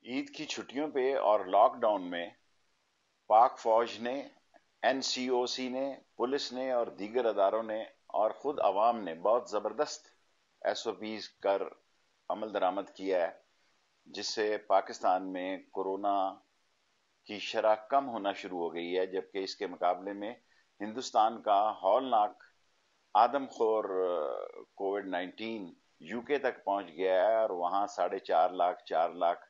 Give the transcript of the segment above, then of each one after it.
ईद की छुट्टियों पे और लॉकडाउन में पाक फौज ने, एनसीओसी ने, पुलिस ने और दीगर अदारों ने और खुद अवाम ने बहुत ज़बरदस्त एसओपीज कर अमल दरामद किया है, जिससे पाकिस्तान में कोरोना की शरह कम होना शुरू हो गई है, जबकि इसके मुकाबले में हिंदुस्तान का हौलनाक आदमखोर कोविड-19 यूके तक पहुंच गया है और वहां 4.5 लाख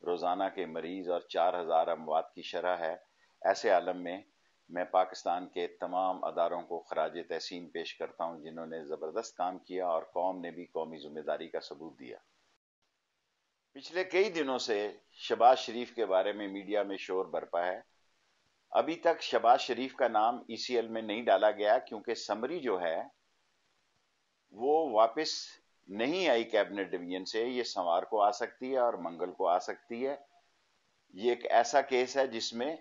रोजाना के मरीज और 4,000 अमवात की शरह है। ऐसे आलम में मैं पाकिस्तान के तमाम अदारों को खराज तहसीन पेश करता हूं, जिन्होंने जबरदस्त काम किया और कौम ने भी कौमी जिम्मेदारी का सबूत दिया। पिछले कई दिनों से शहबाज शरीफ के बारे में मीडिया में शोर बरपा है। अभी तक शहबाज शरीफ का नाम ईसीएल में नहीं डाला गया, क्योंकि समरी जो है वो वापस नहीं आई कैबिनेट डिवीजन से। ये सोमवार को आ सकती है और मंगल को आ सकती है। ये एक ऐसा केस है जिसमें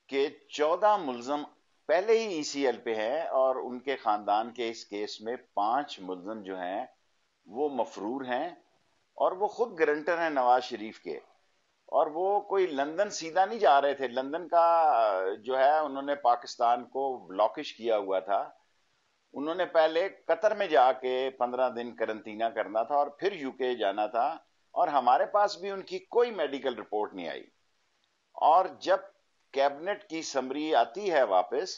के 14 मुलजम पहले ही ईसीएल पे हैं और उनके खानदान के इस केस में 5 मुलजम जो हैं वो मफरूर हैं और वो खुद गारंटर हैं नवाज शरीफ के। और वो कोई लंदन सीधा नहीं जा रहे थे। लंदन का जो है उन्होंने पाकिस्तान को ब्लॉकिश किया हुआ था। उन्होंने पहले कतर में जाके 15 दिन करंटीना करना था और फिर यूके जाना था, और हमारे पास भी उनकी कोई मेडिकल रिपोर्ट नहीं आई। और जब कैबिनेट की समरी आती है वापस,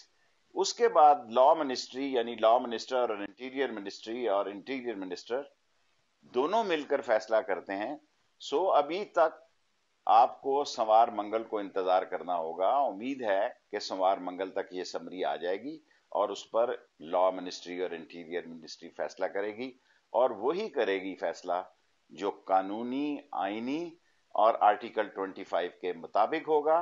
उसके बाद लॉ मिनिस्ट्री यानी लॉ मिनिस्टर और इंटीरियर मिनिस्टर दोनों मिलकर फैसला करते हैं। सो अभी तक आपको सोमवार मंगल को इंतजार करना होगा। उम्मीद है कि सोमवार मंगल तक ये समरी आ जाएगी और उस पर लॉ मिनिस्ट्री और इंटीरियर मिनिस्ट्री फैसला करेगी, और वही करेगी फैसला जो कानूनी, आईनी और आर्टिकल 25 के मुताबिक होगा।